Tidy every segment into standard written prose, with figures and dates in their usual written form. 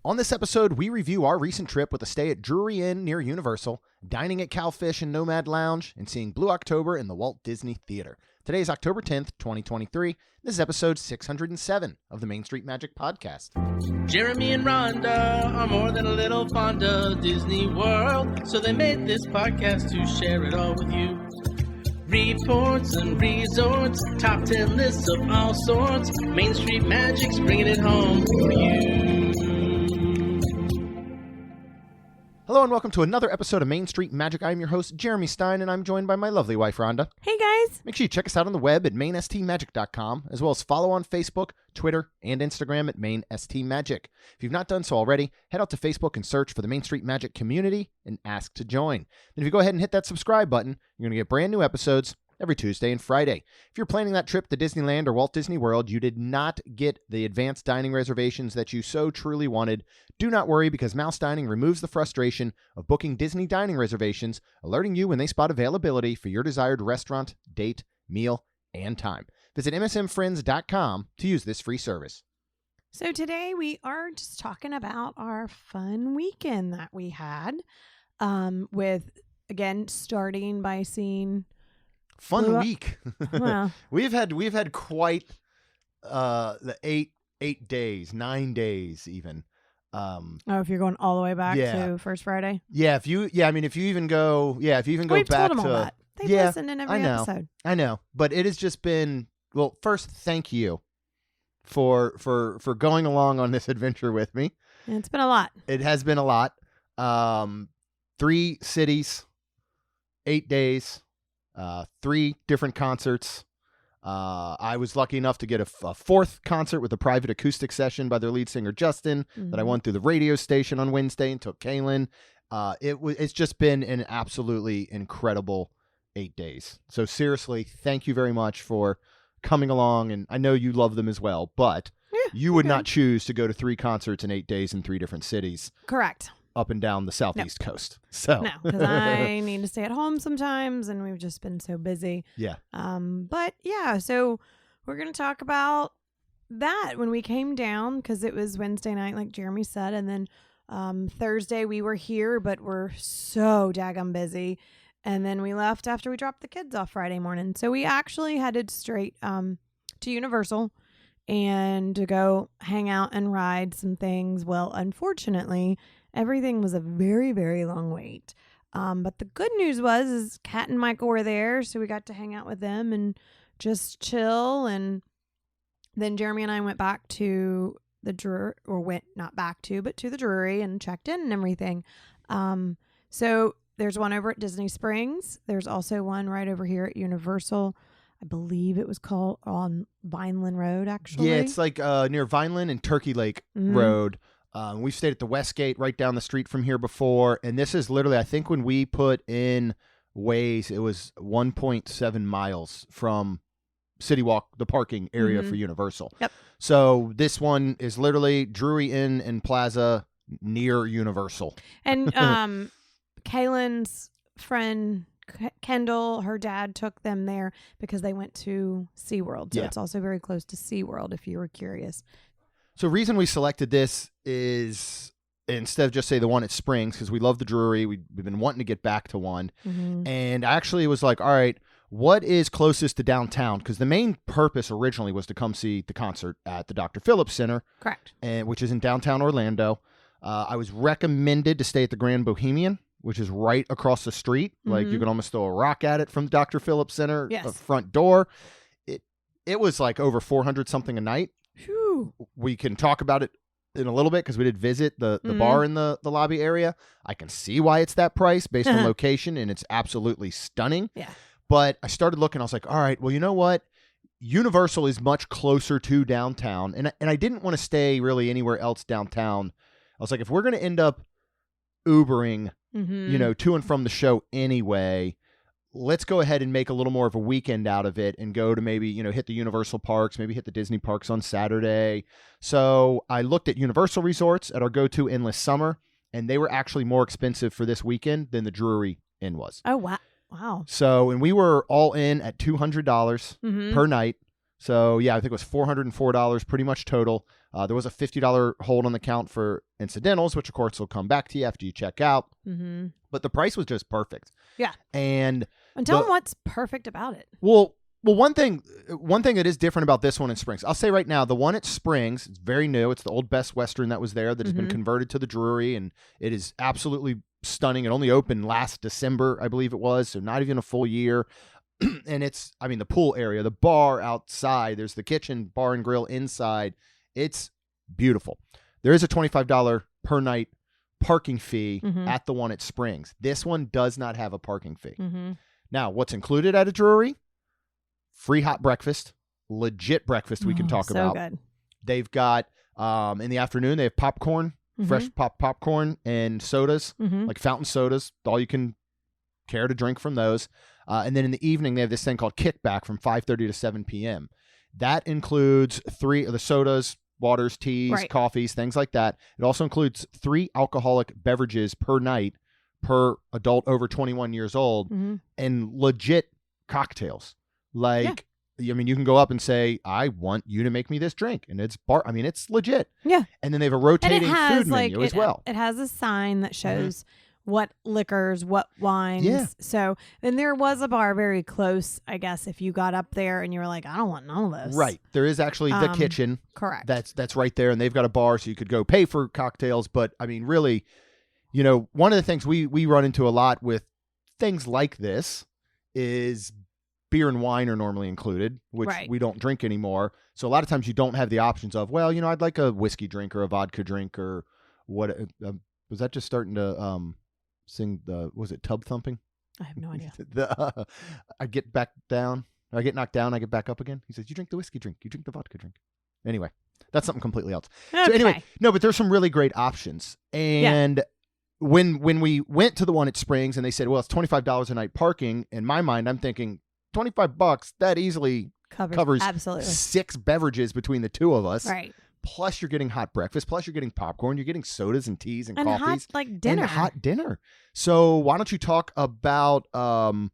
On this episode, we review our recent trip with a stay at Drury Inn near Universal, dining at Cowfish and Nomad Lounge, and seeing Blue October in the Walt Disney Theater. Today is October 10th, 2023. This is episode 607 of the Main Street Magic Podcast. Jeremy and Rhonda are more than a little fond of Disney World, so they made this podcast to share it all with you. Reports and resorts, top 10 lists of all sorts, Main Street Magic's bringing it home for you. Hello and welcome to another episode of Main Street Magic. I'm your host, Jeremy Stein, and I'm joined by my lovely wife, Rhonda. Hey, guys. Make sure you check us out on the web at mainstmagic.com, as well as follow on Facebook, Twitter, and Instagram at mainstmagic. If you've not done so already, head out to Facebook and search for the Main Street Magic community and ask to join. Then if you go ahead and hit that subscribe button, you're going to get brand new episodes every Tuesday and Friday. If you're planning that trip to Disneyland or Walt Disney World, you did not get the advanced dining reservations that you so truly wanted. Do not worry, because Mouse Dining removes the frustration of booking Disney dining reservations, alerting you when they spot availability for your desired restaurant, date, meal, and time. Visit msmfriends.com to use this free service. So today we are just talking about our fun weekend that we had, with, again, starting by seeing... Fun week. Well, we've had quite the 8 days, 9 days even. if you're going all the way back to First Friday. Yeah, if you even go back told them to all that. They've listened in every episode. I know, but it has just been, well, first, thank you for going along on this adventure with me. And it's been a lot. It has been a lot. 3 cities, 8 days. 3 different concerts. I was lucky enough to get a 4th concert with a private acoustic session by their lead singer, Justin, that I went through the radio station on Wednesday and took Kaylin. It's just been an absolutely incredible 8 days. So seriously, thank you very much for coming along. And I know you love them as well, but you would not choose to go to 3 concerts in 8 days in 3 different cities. Correct. Up and down the southeast coast. So no, because I need to stay at home sometimes, and we've just been so busy. Yeah. But yeah, so we're gonna talk about that when we came down, because it was Wednesday night, like Jeremy said, and then Thursday we were here, but we're so daggum busy, and then we left after we dropped the kids off Friday morning. So we actually headed straight to Universal and to go hang out and ride some things. Well, unfortunately, everything was a very, very long wait. But the good news is Kat and Michael were there, so we got to hang out with them and just chill. And then Jeremy and I went back to the Drury, to the Drury and checked in and everything. So there's one over at Disney Springs. There's also one right over here at Universal. I believe it was called on Vineland Road, actually. Yeah, it's like near Vineland and Turkey Lake Road. We've stayed at the Westgate right down the street from here before. And this is literally, I think when we put in Waze, it was 1.7 miles from City Walk, the parking area for Universal. Yep. So this one is literally Drury Inn and Plaza near Universal. And Kaylin's friend... Kendall, her dad took them there because they went to SeaWorld. So it's also very close to SeaWorld, if you were curious. So reason we selected this is, instead of just say the one at Springs, because we love the Drury, we've been wanting to get back to one. And I actually was like, all right, what is closest to downtown? Because the main purpose originally was to come see the concert at the Dr. Phillips Center. Correct. Which is in downtown Orlando. I was recommended to stay at the Grand Bohemian, which is right across the street. Like you can almost throw a rock at it from Dr. Phillips Center front door. It was like over 400 something a night. Whew. We can talk about it in a little bit because we did visit the bar in the lobby area. I can see why it's that price based on location, and it's absolutely stunning. Yeah. But I started looking. I was like, all right, well, you know what? Universal is much closer to downtown, and I didn't want to stay really anywhere else downtown. I was like, if we're going to end up Ubering, to and from the show anyway, let's go ahead and make a little more of a weekend out of it and go to maybe, hit the Universal parks, maybe hit the Disney parks on Saturday. So I looked at Universal resorts at our go-to Endless Summer, and they were actually more expensive for this weekend than the Drury Inn was. Oh, wow. So, and we were all in at $200 per night. So yeah, I think it was $404 pretty much total. There was a $50 hold on the count for incidentals, which of course will come back to you after you check out. Mm-hmm. But the price was just perfect. Yeah. And tell them what's perfect about it. Well, one thing that is different about this one in Springs, I'll say right now, the one at Springs, it's very new. It's the old Best Western that was there that has been converted to the Drury, and it is absolutely stunning. It only opened last December, I believe it was, so not even a full year. And it's, I mean, the pool area, the bar outside, there's the kitchen, bar and grill inside. It's beautiful. There is a $25 per night parking fee at the one at Springs. This one does not have a parking fee. Now, what's included at a Drury? Free hot breakfast, legit breakfast we can talk about. Good. They've got, in the afternoon, they have popcorn, fresh popcorn and sodas, like fountain sodas, all you can care to drink from those. And then in the evening, they have this thing called Kickback from 5:30 to 7 p.m. That includes 3 of the sodas, waters, teas, coffees, things like that. It also includes 3 alcoholic beverages per night per adult over 21 years old and legit cocktails. Like, I mean, you can go up and say, I want you to make me this drink. And it's it's legit. Yeah. And then they have a rotating food menu as well. It has a sign that shows what liquors, what wines. Yeah. So then there was a bar very close, I guess, if you got up there and you were like, I don't want none of this. Right. There is actually the kitchen. Correct. That's right there. And they've got a bar so you could go pay for cocktails. But I mean, really, you know, one of the things we run into a lot with things like this is beer and wine are normally included, which we don't drink anymore. So a lot of times you don't have the options of, well, you know, I'd like a whiskey drink or a vodka drink or what. Was that just starting to sing was it Tub Thumping? I have no idea. I get back down. I get knocked down. I get back up again. He says, you drink the whiskey drink. You drink the vodka drink. Anyway, that's something completely else. Okay. So anyway, no, but there's some really great options. And when we went to the one at Springs and they said, well, it's $25 a night parking, in my mind, I'm thinking $25, that easily covers absolutely 6 beverages between the two of us. Right. Plus you're getting hot breakfast. Plus you're getting popcorn. You're getting sodas and teas and coffees. Hot, like, dinner. And hot dinner. So why don't you talk about so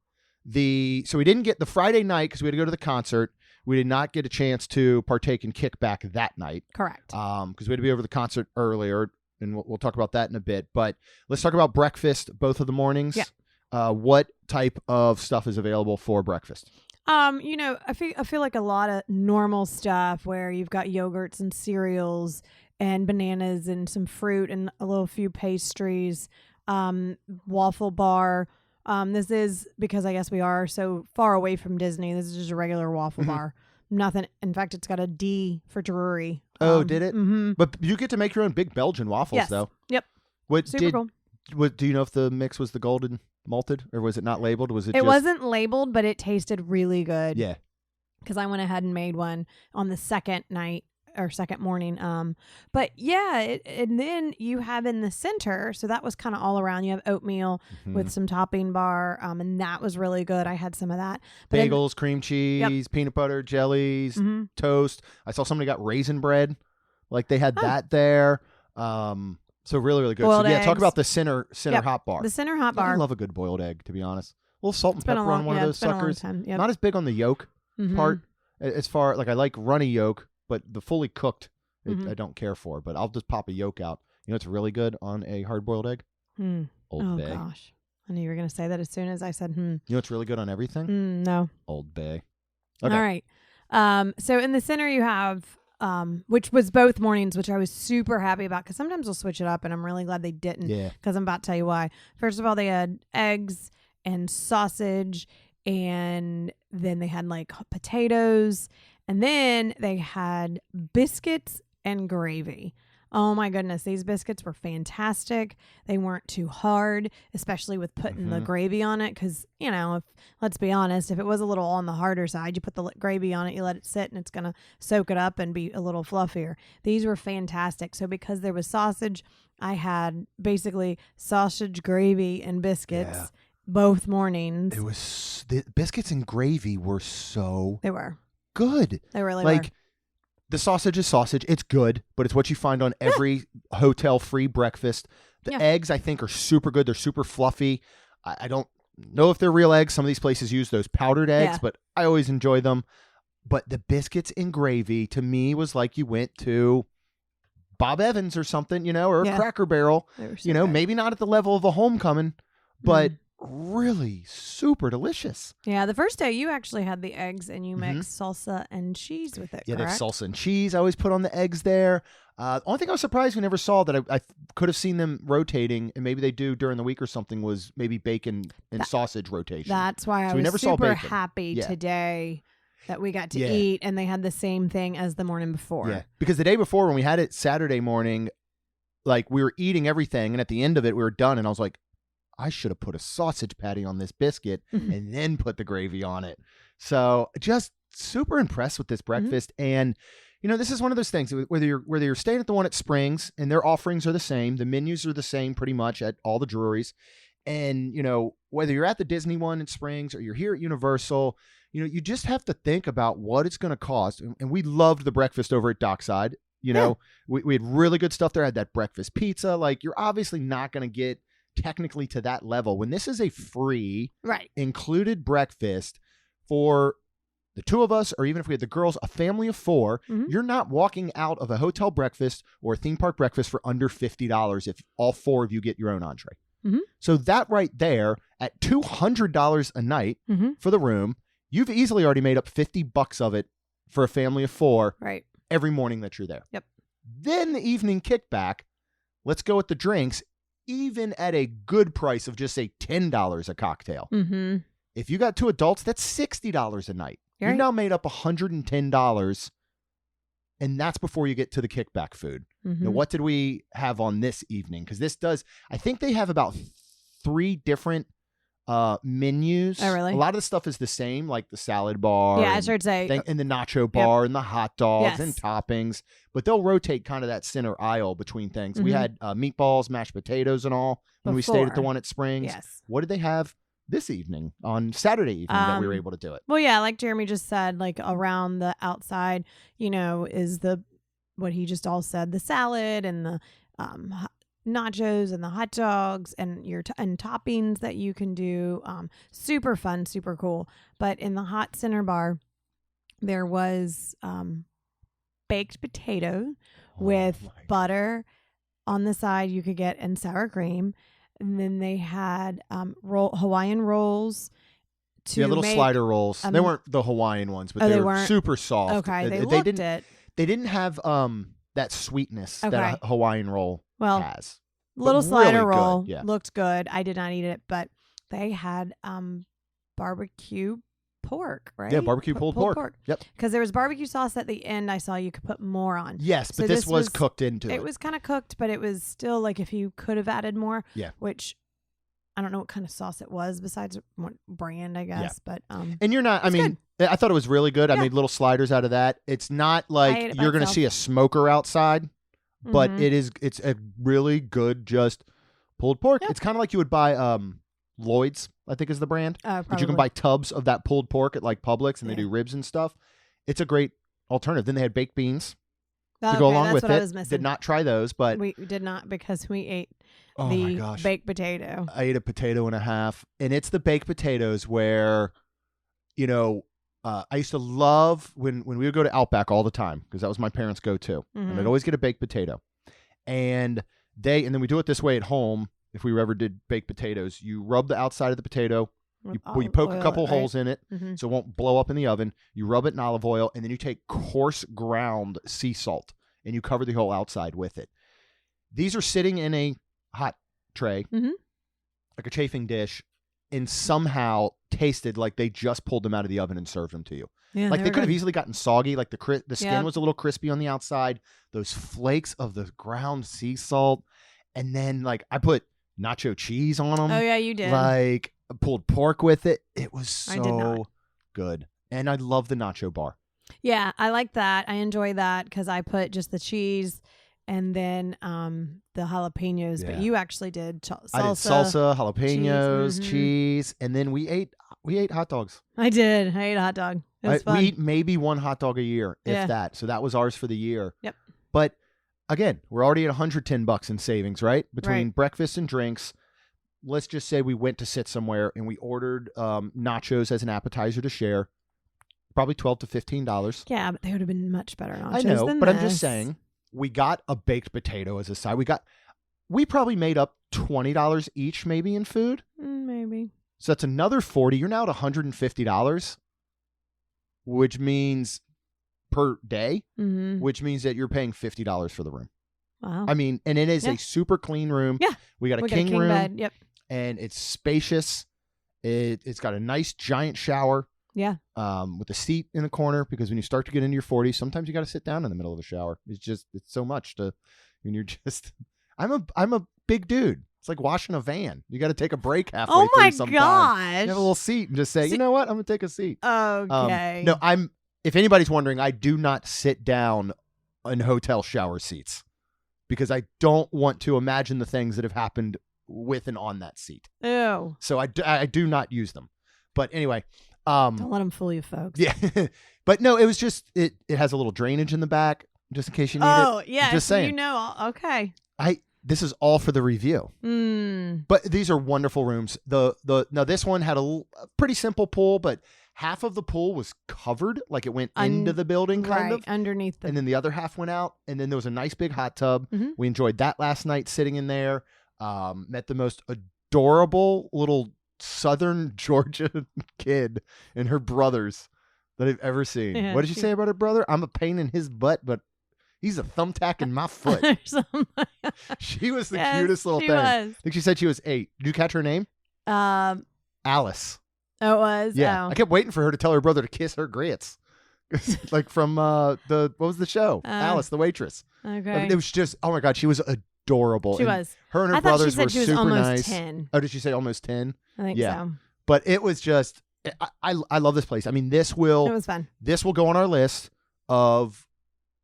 we didn't get the Friday night because we had to go to the concert. We did not get a chance to partake in Kickback that night. Correct. Because we had to be over the concert earlier, and we'll talk about that in a bit. But let's talk about breakfast both of the mornings. Yeah. What type of stuff is available for breakfast? You know, I feel like a lot of normal stuff where you've got yogurts and cereals and bananas and some fruit and a few pastries, waffle bar. This is because I guess we are so far away from Disney. This is just a regular waffle bar. Nothing. In fact, it's got a D for Drury. Oh, did it? Mm-hmm. But you get to make your own big Belgian waffles, though. Yep. Super cool. Do you know if the mix was the golden malted or was it not labeled? It wasn't labeled, but it tasted really good. Yeah. Because I went ahead and made one on the second night or second morning. But yeah, and then you have in the center, so that was kind of all around. You have oatmeal with some topping bar, and that was really good. I had some of that. But bagels, cream cheese, peanut butter, jellies, toast. I saw somebody got raisin bread, like they had that there. So really, really good. Boiled so eggs. Talk about the center hot bar. The center hot bar. I love a good boiled egg, to be honest. A little salt and pepper on one of those suckers. Yep. Not as big on the yolk part. As far like I like runny yolk, but the fully cooked I don't care for. But I'll just pop a yolk out. You know what's really good on a hard boiled egg? Old Bay. Oh gosh, I knew you were going to say that as soon as I said You know what's really good on everything? No. Old Bay. Okay. All right. So in the center you have. Which was both mornings, which I was super happy about because sometimes they'll switch it up, and I'm really glad they didn't. Yeah. Because I'm about to tell you why. First of all, they had eggs and sausage, and then they had like potatoes, and then they had biscuits and gravy. Oh my goodness, these biscuits were fantastic. They weren't too hard, especially with putting the gravy on it. Because, you know, let's be honest, if it was a little on the harder side, you put the gravy on it, you let it sit, and it's going to soak it up and be a little fluffier. These were fantastic. So because there was sausage, I had basically sausage, gravy, and biscuits both mornings. It was the biscuits and gravy were so They were good. They really were. Like, the sausage is sausage. It's good, but it's what you find on every hotel free breakfast. The eggs, I think, are super good. They're super fluffy. I don't know if they're real eggs. Some of these places use those powdered eggs, but I always enjoy them. But the biscuits and gravy, to me, was like you went to Bob Evans or something, or a Yeah. Cracker Barrel, They were so good. maybe not at the level of a Homecoming, but really super delicious. Yeah, the first day you actually had the eggs and you Mhm. mixed salsa and cheese with it, Yeah, they have correct? salsa and cheese. I always put on the eggs there. Only thing I was surprised we never saw that I could have seen them rotating, and maybe they do during the week or something, was maybe bacon and sausage rotation. That's why So I we was never saw super bacon. happy Yeah. today that we got to Yeah. eat, and they had the same thing as the morning before. Yeah, because the day before when we had it Saturday morning, like we were eating everything, and at the end of it we were done, and I was like, I should have put a sausage patty on this biscuit Mhm. and then put the gravy on it. So just super impressed with this breakfast. And this is one of those things, whether you're staying at the one at Springs, and their offerings are the same, the menus are the same pretty much at all the Druries, and whether you're at the Disney one in Springs or you're here at Universal, you just have to think about what it's going to cost. And we loved the breakfast over at Dockside. Yeah. We had really good stuff there. I had that breakfast pizza. Like, you're obviously not going to get technically to that level when this is a free Right. included breakfast for the two of us, or even if we had the girls, a family of 4. Mhm. You're not walking out of a hotel breakfast or a theme park breakfast for under $50 if all 4 of you get your own entree. Mhm. So that right there, at $200 a night Mhm. for the room, you've easily already made up $50 of it for a family of 4 Right. every morning that you're there. Yep. Then the evening kickback, let's go with the drinks, even at a good price of just say $10 a cocktail. Mm-hmm. If you got 2 adults, that's $60 a night. You've Right. now made up $110, and that's before you get to the kickback food. Mm-hmm. Now, what did we have on this evening? Because I think they have about 3 different menus. Oh, really? A lot of the stuff is the same, like the salad bar. Yeah, I and should say. and the nacho bar and the hot dogs and Yes. toppings, but they'll rotate kind of that center aisle between things. We Mhm. had meatballs, mashed potatoes, and all when we stayed at the Before. one at Springs. Yes. What did they have this evening on Saturday evening that we were able to do it? Well, yeah, like Jeremy just said, like around the outside, is what he just all said, the salad and the nachos and the hot dogs and and toppings that you can do. Super fun, super cool. But in the hot center bar, there was baked potato with Oh my butter on the side you could get, and sour cream. And then they had Hawaiian rolls. Yeah, little slider rolls. They weren't the Hawaiian ones, but Oh, they they were weren't? super soft. Okay, they looked didn't. it. They didn't have that sweetness that Okay. a Hawaiian roll Well, has. But little slider really good, roll yeah. looked good. I did not eat it, but they had barbecue pork, right? Yeah, barbecue pulled pork. Yep. Because there was barbecue sauce at the end. I saw you could put more on. Yes, So but this this was was- cooked into it. It was kind of cooked, but it was still like if you could have added more. Yeah. Which I don't know what kind of sauce it was besides what brand, I guess. But And you're not, I It's mean, I thought it was really good. I Yeah. made little sliders out of that. It's not I like ate it by you're going to itself. see a smoker outside, but Mhm. it's a really good just pulled pork. Yeah. It's kind of like you would buy Lloyd's, I think is the brand. But you can probably. buy tubs of that pulled pork at like Publix, and they Yeah. do ribs and stuff. It's a great alternative. Then they had baked beans to Okay, go along that's with what it. I was missing. Did not try those, but We did not, because we ate oh my the gosh. baked potato. I ate a potato and a half, and it's the baked potatoes where, I used to love when we would go to Outback all the time, because that was my parents' go-to, and I'd Mhm. always get a baked potato. And then we do it this way at home. If we ever did baked potatoes, you rub the outside of the potato, you poke a couple holes in it Mhm. so it won't blow up in the oven. You rub it in olive oil, and then you take coarse ground sea salt, and you cover the whole outside with it. These are sitting in a hot tray, Mhm. like a chafing dish, and somehow tasted like they just pulled them out of the oven and served them to you. Yeah, Like they were could have good. easily gotten soggy. Like the skin Yep. was a little crispy on the outside. Those flakes of the ground sea salt, and then like I put nacho cheese on them. Oh yeah, you did. Like pulled pork with it. It was I did not. so good, and I love the nacho bar. Yeah, I like that. I enjoy that because I put just the cheese and then the jalapenos. Yeah. But you actually did salsa. I did salsa, jalapenos, cheese, cheese, and then we ate hot dogs. I did. I ate a hot dog. It was fun. We eat maybe one hot dog a year, if Yeah. that. So that was ours for the year. Yep. But again, we're already at $110 in savings, right? Between Right. breakfast and drinks. Let's just say we went to sit somewhere and we ordered nachos as an appetizer to share. Probably $12 to $15. Yeah, but they would have been much better nachos I know, than but I'm just this. saying. we got a baked potato as a side. We probably made up $20 each maybe in food. Maybe. So that's another $40. You're now at $150, which means per day, which means that you're paying $50 for the room. Wow. I mean, and it is a super clean room. Yeah. We got a king room. Bed. Yep. And it's spacious. It's got a nice giant shower. Yeah. With a seat in the corner, because when you start to get into your 40s, sometimes you got to sit down in the middle of a shower. It's so much when you're just, I'm a big dude. It's like washing a van. You got to take a break halfway through sometimes. Gosh. You have a little seat and just say, you know what? I'm going to take a seat. Okay. No, if anybody's wondering, I do not sit down in hotel shower seats because I don't want to imagine the things that have happened with and on that seat. Ew. So I do not use them. But anyway. Don't let them fool you, folks. Yeah. But no, it was just, it has a little drainage in the back just in case you need it. Oh, yeah. I'm just saying. Okay. This is all for the review. But these are wonderful rooms. Now this one had a pretty simple pool, but half of the pool was covered, like it went into the building kind of. Underneath and then the other half went out, and then there was a nice big hot tub. We enjoyed that last night sitting in there. Met the most adorable little Southern Georgia kid and her brothers that I've ever seen. Yeah, what did you say about her brother? I'm a pain in his butt, but he's a thumbtack in my foot. She was the cutest little thing. I think she said she was 8. Did you catch her name? Alice. Oh, it was? Yeah. Oh. I kept waiting for her to tell her brother to kiss her grits. Like from what was the show? Alice, the waitress. Okay. It was just, oh my God, she was adorable. She was. Her and her I thought brothers she said were she was super almost nice. 10. Oh, did she say almost 10? I think so. But it was just, I love this place. I mean, It was fun. This will go on our list of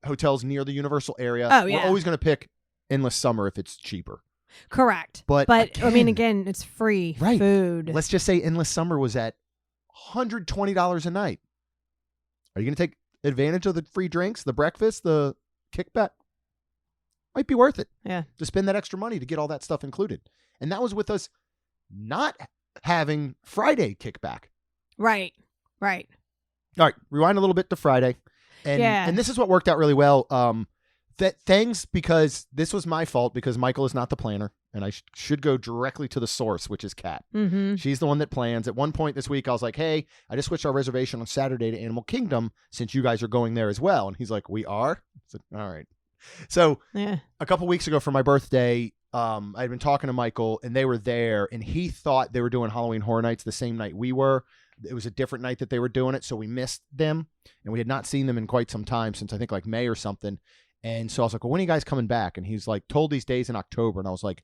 hotels near the Universal area. Oh, yeah. We're always going to pick Endless Summer if it's cheaper. Correct. But I mean, again, it's free food. Let's just say Endless Summer was at $120 a night. Are you going to take advantage of the free drinks, the breakfast, the kickback? Might be worth it. Yeah. To spend that extra money to get all that stuff included. And that was with us not having Friday kickback. Right. All right. Rewind a little bit to Friday. And this is what worked out really well. Because this was my fault because Michael is not the planner and I should go directly to the source, which is Kat. She's the one that plans. At one point this week, I was like, hey, I just switched our reservation on Saturday to Animal Kingdom since you guys are going there as well. And he's like, we are? I said, all right. So a couple weeks ago for my birthday, I'd been talking to Michael and they were there and he thought they were doing Halloween Horror Nights the same night we were. It was a different night that they were doing it. So we missed them and we had not seen them in quite some time since I think like May or something. And so I was like, well, when are you guys coming back? And he's like, told these days in October. And I was like,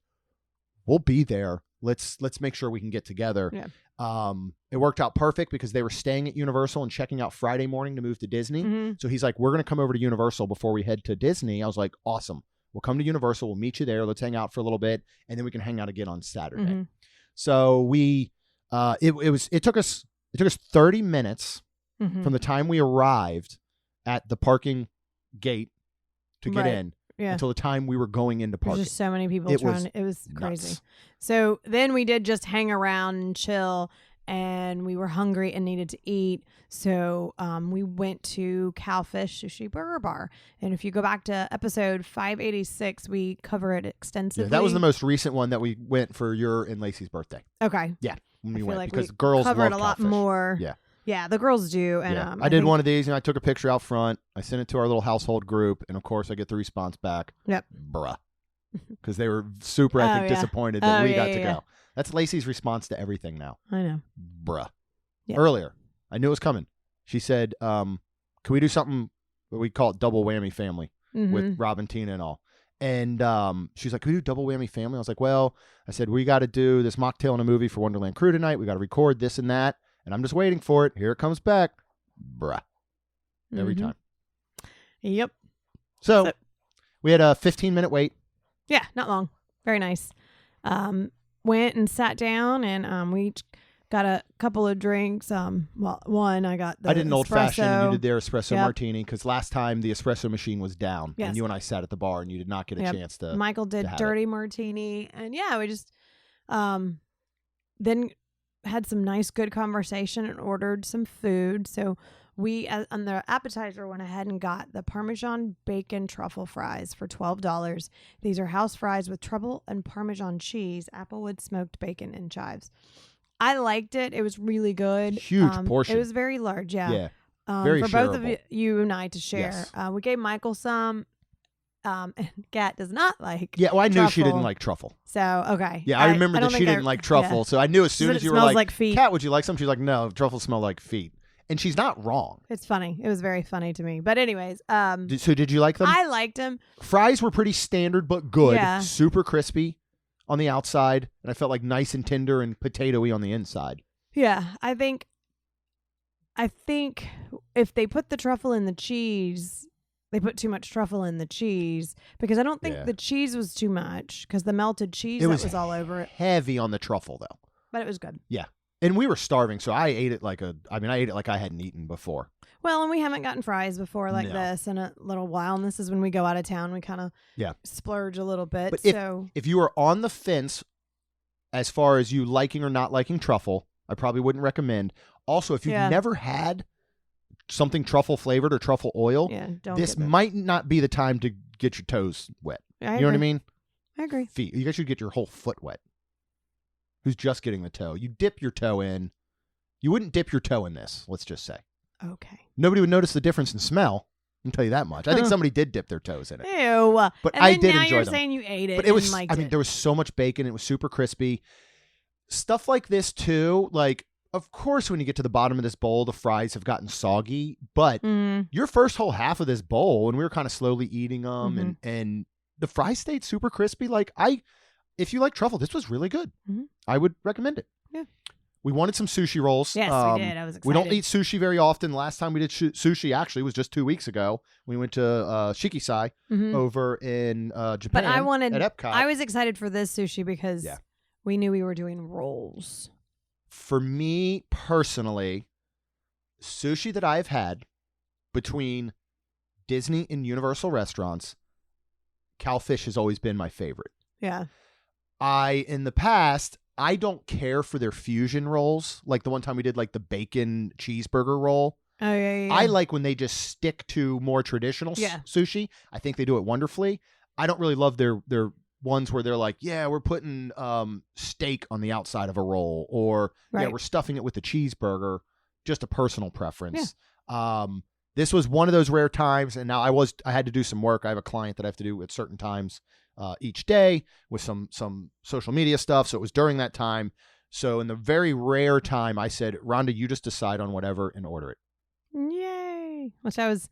we'll be there. Let's make sure we can get together. Yeah. It worked out perfect because they were staying at Universal and checking out Friday morning to move to Disney. So he's like, we're going to come over to Universal before we head to Disney. I was like, awesome. We'll come to Universal. We'll meet you there. Let's hang out for a little bit. And then we can hang out again on Saturday. So it took us 30 minutes from the time we arrived at the parking gate to get in until the time we were going into parking. There's just so many people trying. It was crazy. Nuts. So then we did just hang around and chill, and we were hungry and needed to eat. So we went to Cowfish Sushi Burger Bar. And if you go back to episode 586, we cover it extensively. Yeah, that was the most recent one that we went for your and Lacey's birthday. Okay. Yeah, when we went like because we girls covered love a lot Cowfish. more. Yeah. Yeah, the girls do. And I did one of these, and I took a picture out front. I sent it to our little household group, and of course, I get the response back. Yep. Bruh. Because they were super, I think, disappointed that we got to go. That's Lacey's response to everything now. I know. Bruh. Yep. Earlier, I knew it was coming. She said, can we do something, we call it double whammy family with Rob and Tina and all. And she's like, can we do double whammy family? I was like, well, I said, we got to do this mocktail and a movie for Wonderland Crew tonight. We got to record this and that. And I'm just waiting for it. Here it comes back. Bruh. Every time. Yep. So we had a 15-minute wait. Yeah, not long. Very nice. Went and sat down, and we each got a couple of drinks. Well, one, I got the I did an old-fashioned, and you did their espresso Yep. martini, because last time the espresso machine was down. Yes. And you and I sat at the bar, and you did not get a chance to Michael did have dirty martini. And yeah, we just then had some nice, good conversation and ordered some food. So we on the appetizer went ahead and got the Parmesan bacon truffle fries for $12. These are house fries with truffle and Parmesan cheese, applewood smoked bacon, and chives. I liked it. It was really good. Huge portion. It was very large. Yeah. Very for both of shareable. you and I to share. Yes. We gave Michael some. And Kat does not like. Yeah, well, I knew she truffle. didn't like truffle. So okay. Yeah, I remember that she didn't like truffle. Yeah. So I knew as soon But as it you were smells like, feet. Kat, would you like some? She's like, no, truffle smell like feet. And she's not wrong. It's funny. It was very funny to me. But anyways, So did you like them? I liked them. Fries were pretty standard but good. Yeah. Super crispy on the outside, and I felt like nice and tender and potatoey on the inside. Yeah, I think if they put the truffle in the cheese, they put too much truffle in the cheese because I don't think the cheese was too much because the melted cheese was all over it. Heavy on the truffle though. But it was good. Yeah. And we were starving, so I ate it like I hadn't eaten before. Well, and we haven't gotten fries before like this in a little while, and this is when we go out of town. We kind of splurge a little bit. But so if you are on the fence as far as you liking or not liking truffle, I probably wouldn't recommend. Also, if you've never had something truffle flavored or truffle oil, this might not be the time to get your toes wet. You know what I mean? I agree. Feet. You guys should get your whole foot wet. Who's just getting the toe? You dip your toe in. You wouldn't dip your toe in this, let's just say. Okay. Nobody would notice the difference in smell. I can tell you that much. I think somebody did dip their toes in it. Ew. But and I then did now enjoy you're them. saying you ate it. But it was, and liked I mean, there was so much bacon. It was super crispy. Stuff like this, too. Like, of course, when you get to the bottom of this bowl, the fries have gotten soggy. But your first whole half of this bowl, and we were kind of slowly eating them, and the fries stayed super crispy. Like, if you like truffle, this was really good. I would recommend it. Yeah. We wanted some sushi rolls. Yes, we did. I was excited. We don't eat sushi very often. The last time we did sushi actually was just 2 weeks ago. We went to Shikisai over in Japan. But I wanted at Epcot. I was excited for this sushi because we knew we were doing rolls. For me personally, sushi that I've had between Disney and Universal restaurants, Cowfish has always been my favorite. Yeah. In the past, I don't care for their fusion rolls, like the one time we did like the bacon cheeseburger roll. Oh, yeah. I like when they just stick to more traditional sushi. I think they do it wonderfully. I don't really love their ones where they're like, yeah, we're putting steak on the outside of a roll, or yeah, we're stuffing it with the cheeseburger. Just a personal preference. Yeah. This was one of those rare times, and now I had to do some work. I have a client that I have to do at certain times each day with some social media stuff. So it was during that time. So in the very rare time, I said, Rhonda, you just decide on whatever and order it. Yay. Which I was,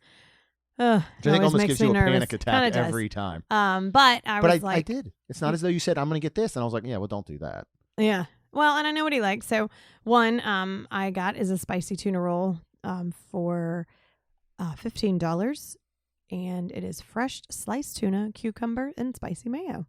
which I think almost gives you a nervous. panic attack every time. But I did. It's not as though you said, I'm going to get this. And I was like, yeah, well, don't do that. Yeah. Well, and I know what he likes. So one I got is a spicy tuna roll for $15. And it is fresh sliced tuna, cucumber, and spicy mayo.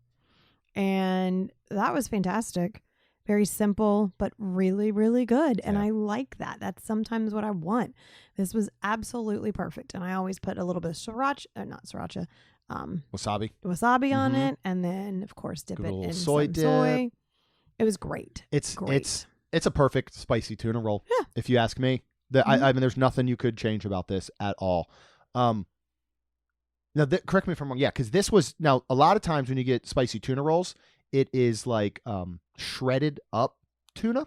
And that was fantastic. Very simple, but really, really good. And I like that. That's sometimes what I want. This was absolutely perfect. And I always put a little bit of wasabi on it. And then, of course, dip it in soy some dip. soy. It was great. It's great. It's a perfect spicy tuna roll, if you ask me. I mean, there's nothing you could change about this at all. Now, correct me if I'm wrong. Yeah, because this was now a lot of times when you get spicy tuna rolls, it is like shredded up tuna.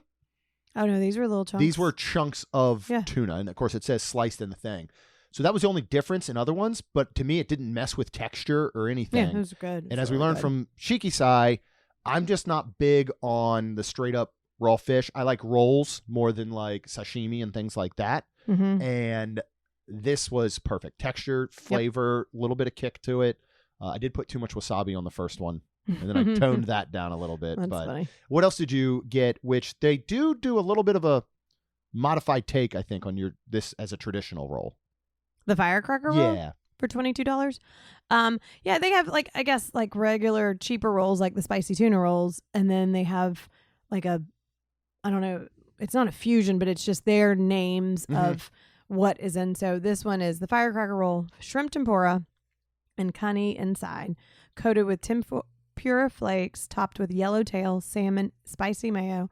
Oh no, these were little chunks. These were chunks of tuna, and of course it says sliced in the thing. So that was the only difference in other ones. But to me, it didn't mess with texture or anything. Yeah, it was good. And as we learned from Shikisai, I'm just not big on the straight up raw fish. I like rolls more than like sashimi and things like that. And this was perfect. Texture, flavor, a little bit of kick to it. I did put too much wasabi on the first one, and then I toned that down a little bit. That's but funny. What else did you get? Which they do a little bit of a modified take, I think, on this as a traditional roll. The firecracker roll? Yeah. For $22. Yeah, they have I guess regular cheaper rolls like the spicy tuna rolls, and then they have I don't know, it's not a fusion, but it's just their names of what is in. So this one is the firecracker roll, shrimp tempura, and kani inside, coated with tempura flakes, topped with yellowtail, salmon, spicy mayo,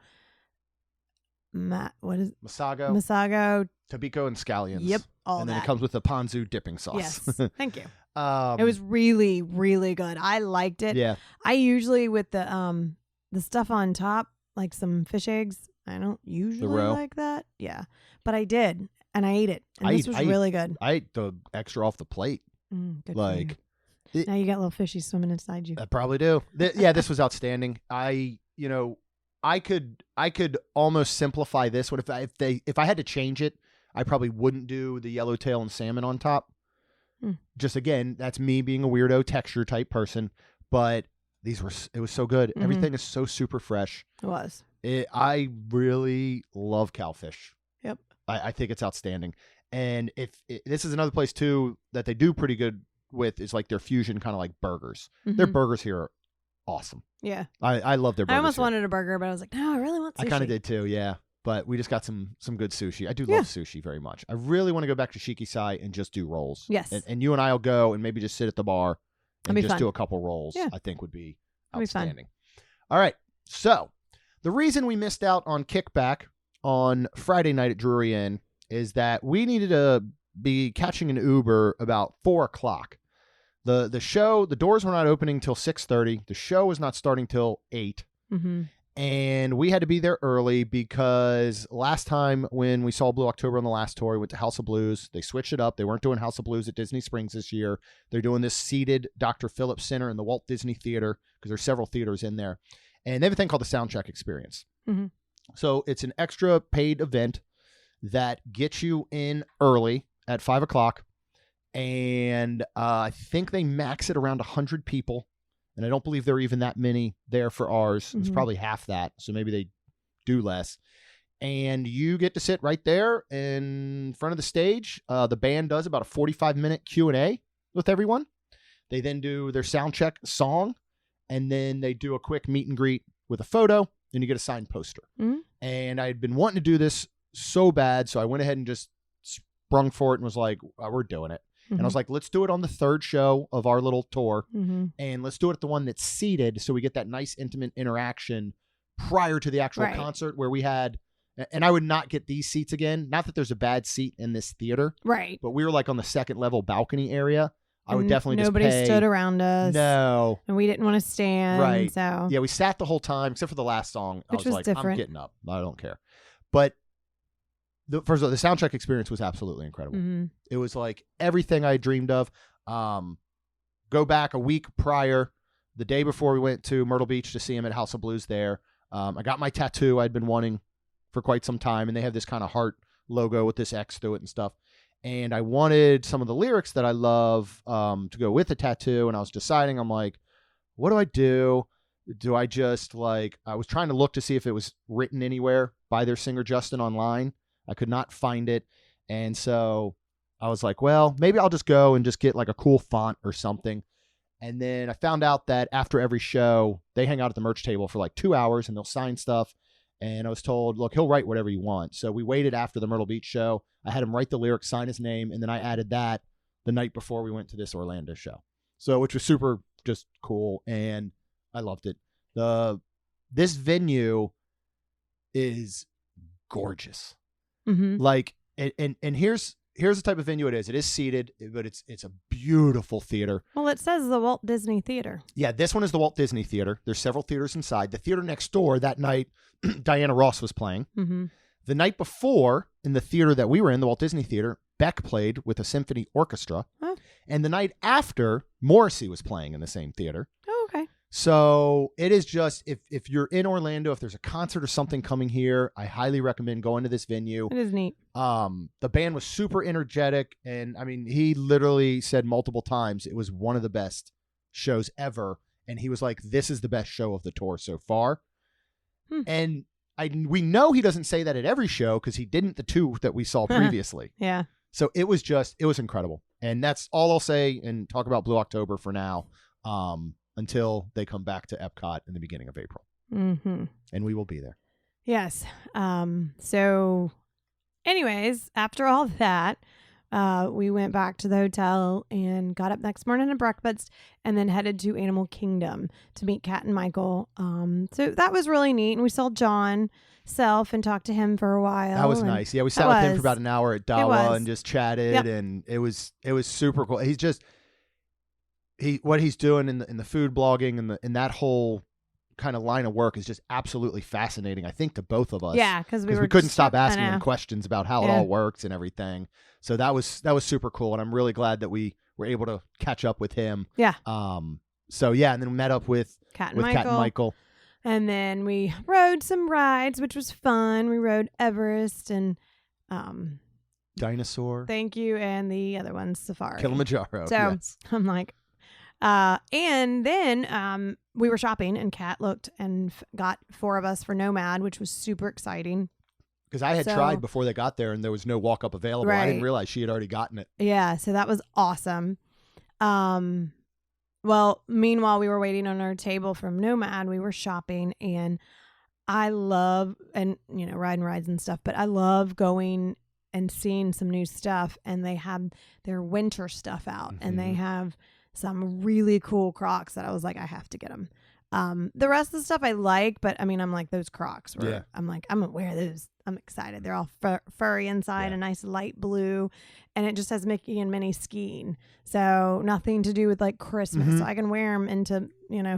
what is Masago, Masago? Tabiko, and scallions. Yep, all and that. then it comes with the ponzu dipping sauce. Yes, thank you. It It was really, really good. I liked it. Yeah. I usually with the stuff on top, like some fish eggs. I don't usually roe? like that. Yeah, but I did, and I ate it, and I this was really good. I ate the extra off the plate. Good Like, for you. Now you got little fishies swimming inside you. I probably do. This was outstanding. I could almost simplify this one. If I had to change it, I probably wouldn't do the yellowtail and salmon on top. Just again, that's me being a weirdo texture type person. But it was so good. Mm-hmm. Everything is so super fresh. It was. I really love Cowfish. Yep. I think it's outstanding. And this is another place too that they do pretty good with is like their fusion kind of like burgers. Mm-hmm. Their burgers here are awesome. Yeah. I love their burgers. I almost here. wanted a burger, but I was like, no, I really want sushi. I kind of did too, yeah. But we just got some good sushi. I do love sushi very much. I really want to go back to Shikisai and just do rolls. Yes. And you and I will go and maybe just sit at the bar and just fun. do a couple rolls. Yeah. I think would be That'd be fun. outstanding. All right. So the reason we missed out on Kickback on Friday night at Drury Inn is that we needed to be catching an Uber about 4:00. The show, the doors were not opening till 6:30. The show was not starting till 8. Mm-hmm. And we had to be there early because last time when we saw Blue October on the last tour, we went to House of Blues. They switched it up. They weren't doing House of Blues at Disney Springs this year. They're doing this seated Dr. Phillips Center in the Walt Disney Theater because there's several theaters in there. And they have a thing called the Soundcheck Experience. Mm-hmm. So it's an extra paid event that gets you in early at 5:00. And I think they max it around 100 people. And I don't believe there are even that many there for ours. It's probably half that. So maybe they do less. And you get to sit right there in front of the stage. The band does about a 45-minute Q&A with everyone. They then do their sound check song. And then they do a quick meet and greet with a photo. And you get a signed poster. Mm-hmm. And I had been wanting to do this so bad. So I went ahead and just sprung for it and was like, we're doing it. And I was like, let's do it on the third show of our little tour. Mm-hmm. And let's do it at the one that's seated so we get that nice intimate interaction prior to the actual concert where we had, and I would not get these seats again. Not that there's a bad seat in this theater. Right. But we were like on the second level balcony area. I would definitely nobody just pay. stood around us. No. And we didn't want to stand. Right. So yeah, we sat the whole time except for the last song. Which I was was like, different. I'm getting up. I don't care. But first of all, the soundtrack experience was absolutely incredible. Mm-hmm. It was like everything I dreamed of. Go back a week prior, the day before we went to Myrtle Beach to see him at House of Blues there. I got my tattoo I'd been wanting for quite some time, and they have this kind of heart logo with this X through it and stuff. And I wanted some of the lyrics that I love to go with the tattoo, and I was deciding, I'm like, what do I do? Do I just I was trying to look to see if it was written anywhere by their singer Justin online. I could not find it. And so I was like, well, maybe I'll just go and just get like a cool font or something. And then I found out that after every show, they hang out at the merch table for like 2 hours and they'll sign stuff. And I was told, look, he'll write whatever you want. So we waited after the Myrtle Beach show. I had him write the lyrics, sign his name, and then I added that the night before we went to this Orlando show. So, which was super just cool. And I loved it. This venue is gorgeous. Mm-hmm. And here's the type of venue it is. It is seated, but it's a beautiful theater. Well, it says the Walt Disney Theater. Yeah, this one is the Walt Disney Theater. There's several theaters inside. The theater next door that night, Diana Ross was playing. Mm-hmm. The night before, in the theater that we were in, the Walt Disney Theater, Beck played with a symphony orchestra. Huh. And the night after, Morrissey was playing in the same theater. Oh, okay. So it is just, if you're in Orlando, if there's a concert or something coming here, I highly recommend going to this venue. It is neat. The band was super energetic. And I mean, he literally said multiple times it was one of the best shows ever. And he was like, this is the best show of the tour so far. And we know he doesn't say that at every show because he didn't the two that we saw previously. Yeah. So it was incredible. And that's all I'll say and talk about Blue October for now. Until they come back to Epcot in the beginning of April. Mm-hmm. And we will be there. Yes. So anyways, after all that, we went back to the hotel and got up next morning at breakfast and then headed to Animal Kingdom to meet Kat and Michael. So that was really neat. And we saw John Self and talked to him for a while. That was nice. Yeah, we sat with him for about an hour at Dawa and just chatted, Yep. and it was super cool. What he's doing in the food blogging and in that whole kind of line of work is just absolutely fascinating, I think, to both of us. Yeah, because we couldn't stop asking him questions about how it all works and everything. So that was super cool, and I'm really glad that we were able to catch up with him. Yeah. So yeah, and then we met up with Kat and Michael. And then we rode some rides, which was fun. We rode Everest and Dinosaur. Thank you, and the other one, Safari. Kilimanjaro. So yes. I'm like, and then we were shopping, and Kat looked and got 4 of us for Nomad, which was super exciting. Because I had tried before they got there, and there was no walk-up available. I didn't realize she had already gotten it. Yeah, so that was awesome. Well, meanwhile, we were waiting on our table from Nomad. We were shopping, and I love, and riding rides and stuff, but I love going and seeing some new stuff. And they have their winter stuff out, and they have some really cool Crocs that I was like, I have to get them. The rest of the stuff I like, but I mean, I'm like, those Crocs were, I'm like, I'm gonna wear those. I'm excited. They're all furry inside, a nice light blue, and it just has Mickey and Minnie skiing. So nothing to do with like Christmas. So I can wear them into,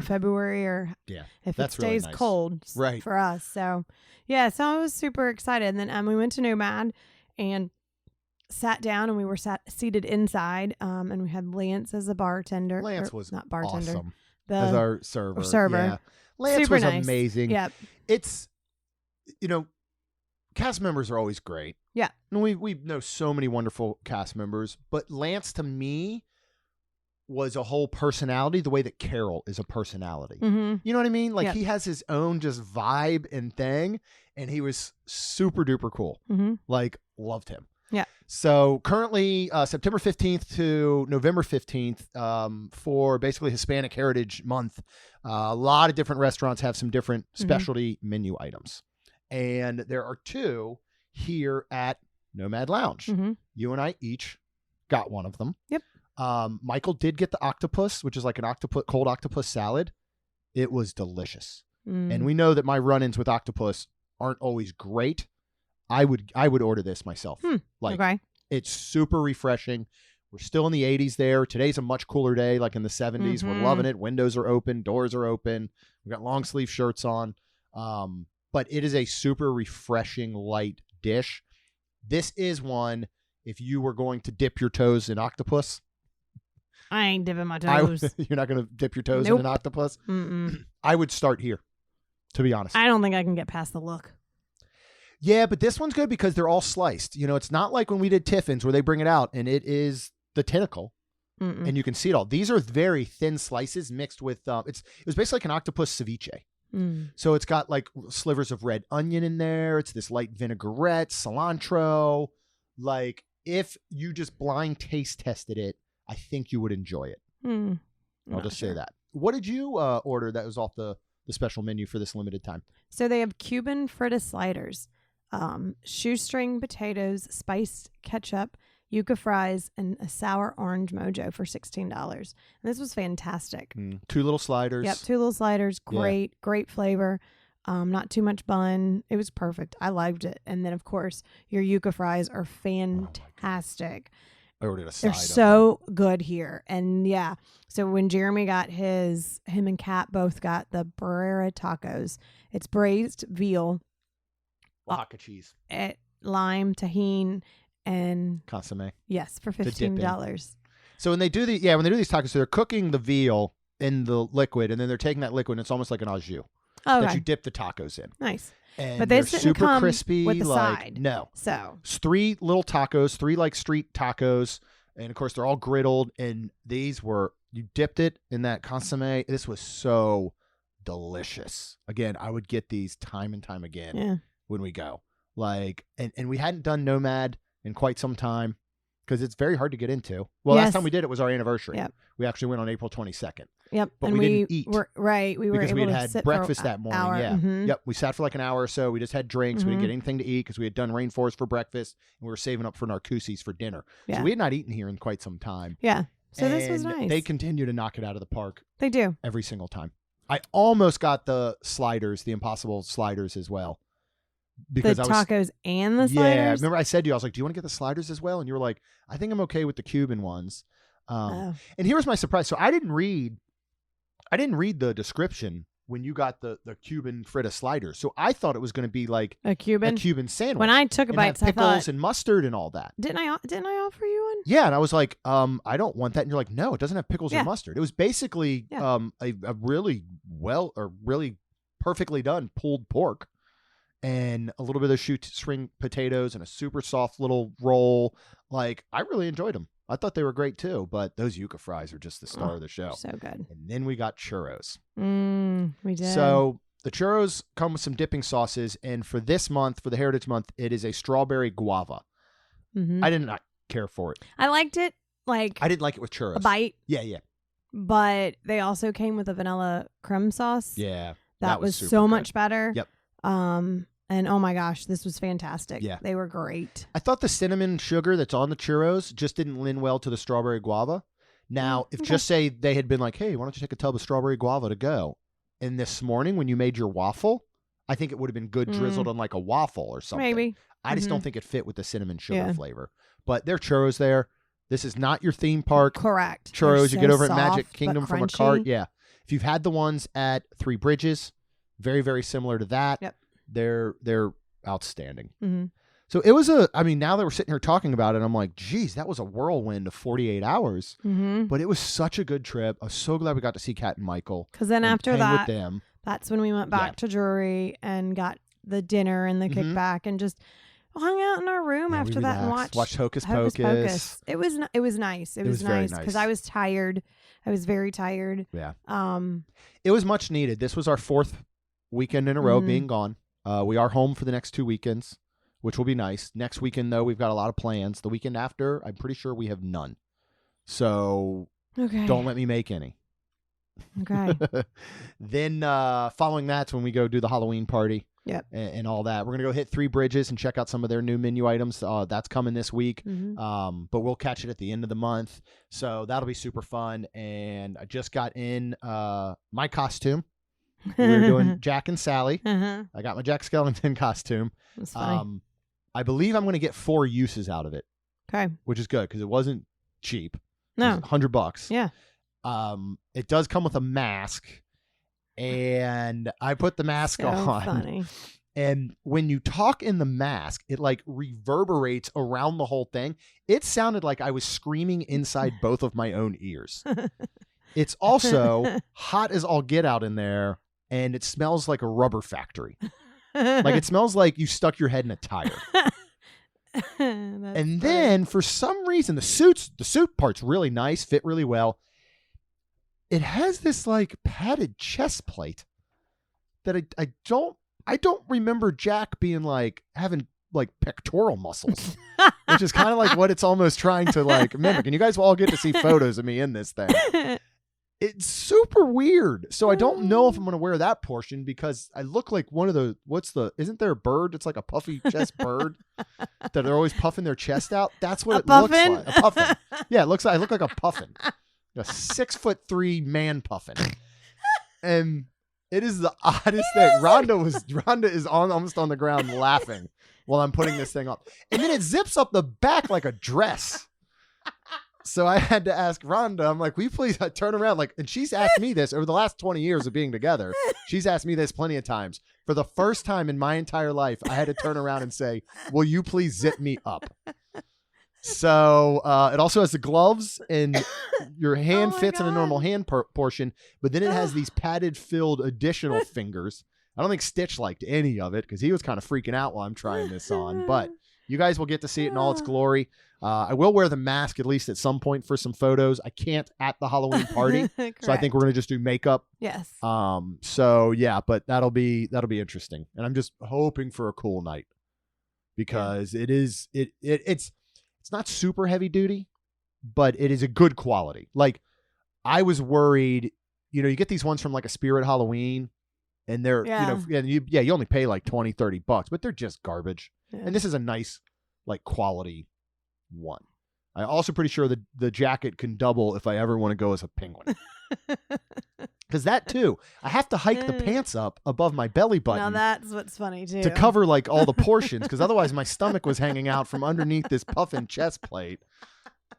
February or if it stays really nice. cold for us. So yeah, so I was super excited. And then we went to Nomad and sat down, and we were seated inside. And we had Lance as a bartender. Lance was not bartender. Awesome. As our server. Yeah. Lance super was nice. amazing. Yep. It's, cast members are always great. Yeah. And we know so many wonderful cast members, but Lance to me was a whole personality the way that Carol is a personality. Mm-hmm. You know what I mean? Like he has his own just vibe and thing, and he was super duper cool. Mm-hmm. Like loved him. Yeah. So currently September 15th to November 15th for basically Hispanic Heritage Month, a lot of different restaurants have some different specialty menu items. And there are 2 here at Nomad Lounge. Mm-hmm. You and I each got one of them. Yep. Michael did get the octopus, which is like an cold octopus salad. It was delicious. And we know that my run-ins with octopus aren't always great. I would order this myself. It's super refreshing. We're still in the 80s there. Today's a much cooler day, like in the 70s. We're loving it. Windows are open, doors are open. We got long sleeve shirts on. But it is a super refreshing light dish. This is one, if you were going to dip your toes in octopus. I ain't dipping my toes. You're not going to dip your toes Nope. in an octopus? Mm-mm. I would start here, to be honest. I don't think I can get past the look. Yeah, but this one's good because they're all sliced. It's not like when we did Tiffin's where they bring it out and it is the tentacle. Mm-mm. And you can see it all. These are very thin slices mixed with, it was basically like an octopus ceviche. So it's got like slivers of red onion in there. It's this light vinaigrette, cilantro. Like if you just blind taste tested it, I think you would enjoy it. I'll just say that. What did you order that was off the special menu for this limited time? So they have Cuban frittata sliders, shoestring potatoes, spiced ketchup, yuca fries, and a sour orange mojo for $16. And this was fantastic. 2 little sliders. Yep, 2 little sliders. Great flavor. Not too much bun. It was perfect. I liked it. And then, of course, your yuca fries are fantastic. I ordered a side. They're so good here. And yeah, so when Jeremy got him and Kat both got the Barrera tacos. It's braised veal, Oaxaca cheese, lime, tahini, and consomme. Yes, for $15. So when they do these tacos, so they're cooking the veal in the liquid, and then they're taking that liquid, and it's almost like an au jus that you dip the tacos in. Nice. And but they're didn't super come crispy with the like side. No. So it's 3 little tacos, 3 like street tacos, and of course they're all griddled. And these were, you dipped it in that consomme. This was so delicious. Again, I would get these time and time again when we go. Like, and we hadn't done Nomad in quite some time because it's very hard to get into. Well, last time we did it was our anniversary. Yep. We actually went on April 22nd. Yep. But and we didn't eat. were right. We were because able we to had sit breakfast for that morning. hour. Yeah. Mhm. Yep. We sat for like an hour or so. We just had drinks. We didn't Mhm. get anything to eat because we had done rainforest for breakfast and we were saving up for narcooses for dinner. Yeah. So we had not eaten here in quite some time. Yeah. So this was And nice. They continue to knock it out of the park They do. every single time. I almost got the sliders, the Impossible sliders as well. Because The I was tacos and the Yeah, sliders. remember I said to you, I was like, "Do you want to get the sliders as well?" And you were like, "I think I'm okay with the Cuban ones." Oh. And here was my surprise. So I didn't read the description when you got the Cuban Fritta sliders. So I thought it was going to be like A Cuban. a Cuban sandwich. When I took a and bite, have I pickles thought, and mustard and all that. didn't I offer you one? Yeah, and I was like, I don't want that. And you're like, no, it doesn't have pickles or Yeah. mustard. It was basically Yeah. a really really perfectly done pulled pork and a little bit of string potatoes and a super soft little roll. Like, I really enjoyed them. I thought they were great too, but those yuca fries are just the star of the show. So good. And then we got churros. We did. So the churros come with some dipping sauces, and for this month, for the Heritage Month, it is a strawberry guava. Mhm. I did not care for it. I liked it like I didn't like it with churros. a bite, Yeah. but they also came with a vanilla creme sauce. Yeah. That was super so good. much better. Yep. And oh my gosh, this was fantastic. Yeah. They were great. I thought the cinnamon sugar that's on the churros just didn't lend well to the strawberry guava. Now, if okay. just say they had been like, "Hey, why don't you take a tub of strawberry guava to go?" And this morning when you made your waffle, I think it would have been good drizzled on like a waffle or something. Maybe. I just Mhm. don't think it fit with the cinnamon sugar Yeah. flavor. But there are churros there. This is not your theme park Correct. churros They're you get so over at Magic soft, but Kingdom from a cart. crunchy. Yeah. If you've had the ones at Three Bridges, very, very similar to that. Yep. They're outstanding. Mhm. So it was now that we're sitting here talking about it, I'm like, geez, that was a whirlwind of 48 hours. Mhm. But it was such a good trip. I was so glad we got to see Kat and Michael. Because then and after hang that, with them. that's when we went back Yeah. to Drury and got the dinner and the Mhm. kickback and just hung out in our room Yeah, we after that and relaxed. watched Hocus Hocus Pocus. Pocus. It was nice. It was very nice nice. because I was tired. I was very tired. Yeah. Um. It was much needed. This was our fourth weekend in a row Mhm. being gone. We are home for the next 2 weekends, which will be nice. Next weekend, though, we've got a lot of plans. The weekend after, I'm pretty sure we have none. So Okay. don't let me make any. Okay. Then following that's when we go do the Halloween party. Yep. And all that. We're going to go hit Three Bridges and check out some of their new menu items. That's coming this week. Mhm. But we'll catch it at the end of the month. So that'll be super fun. And I just got in my costume. We were doing Jack and Sally. Uh-huh. I got my Jack Skellington costume. That's funny. I believe I'm going to get 4 uses out of it, Okay. which is good because it wasn't cheap. It No. was $100. Yeah. It does come with a mask. And I put the mask So on. funny. And when you talk in the mask, it like reverberates around the whole thing. It sounded like I was screaming inside both of my own ears. It's also hot as all get out in there, and it smells like a rubber factory. Like it smells like you stuck your head in a tire. And then for some reason, the suit part's really nice, fit really well. It has this like padded chest plate that I don't remember Jack being like having like pectoral muscles, which is kind of like what it's almost trying to like mimic. And you guys will all get to see photos of me in this thing. It's super weird. So I don't know if I'm going to wear that portion because I look like one of the, isn't there a bird? It's like a puffy chest bird that they're always puffing their chest out. That's what A it puffin? looks like. A puffin. Yeah, I look like a puffin. A 6'3" man puffin. And it is the oddest thing. Rhonda is almost on the ground laughing while I'm putting this thing up. And then it zips up the back like a dress. So I had to ask Rhonda, I'm like, will you please turn around? Like, and she's asked me this over the last 20 years of being together. She's asked me this plenty of times. For the first time in my entire life, I had to turn around and say, will you please zip me up? So it also has the gloves and your hand Oh my fits in a normal God. hand portion, but then it has these padded filled additional fingers. I don't think Stitch liked any of it because he was kind of freaking out while I'm trying this on, but you guys will get to see it in all its glory. I will wear the mask at least at some point for some photos. I can't at the Halloween party, so I think we're going to just do makeup. Yes. So yeah, but that'll be interesting. And I'm just hoping for a cool night because it's not super heavy duty, but it is a good quality. Like I was worried you get these ones from like a Spirit Halloween, and they're, you only pay like $20-$30, but they're just garbage. Yeah. And this is a nice, like, quality one. I'm also pretty sure the jacket can double if I ever want to go as a penguin. Because that too, I have to hike the pants up above my belly button. Now that's what's funny too. To cover like all the portions, because otherwise my stomach was hanging out from underneath this puffin chest plate.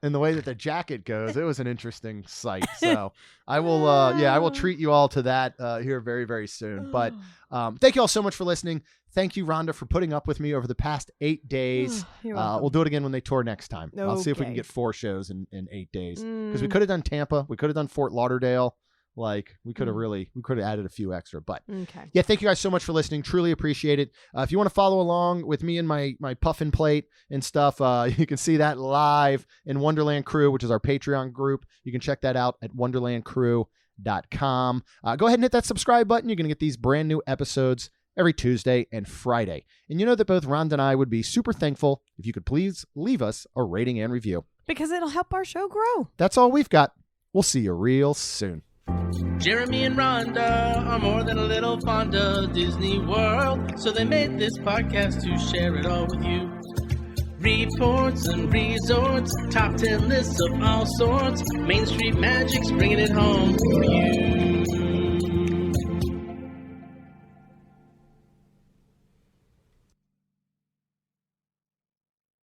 And the way that the jacket goes, it was an interesting sight. So I will treat you all to that here very, very soon. But thank you all so much for listening. Thank you, Rhonda, for putting up with me over the past 8 days. We'll do it again when they tour next time. Okay. I'll see if we can get 4 shows in 8 days. Because we could have done Tampa. We could have done Fort Lauderdale. Like, we could have added a few extra. But yeah, thank you guys so much for listening. Truly appreciate it. If you want to follow along with me and my puffin plate and stuff, you can see that live in Wonderland Crew, which is our Patreon group. You can check that out at wonderlandcrew.com. Go ahead and hit that subscribe button. You're going to get these brand new episodes every Tuesday and Friday. And you know that both Rhonda and I would be super thankful if you could please leave us a rating and review. Because it'll help our show grow. That's all we've got. We'll see you real soon. Jeremy and Rhonda are more than a little fond of Disney World, so they made this podcast to share it all with you. Reports and resorts, top 10 lists of all sorts, Main Street Magic's bringing it home for you.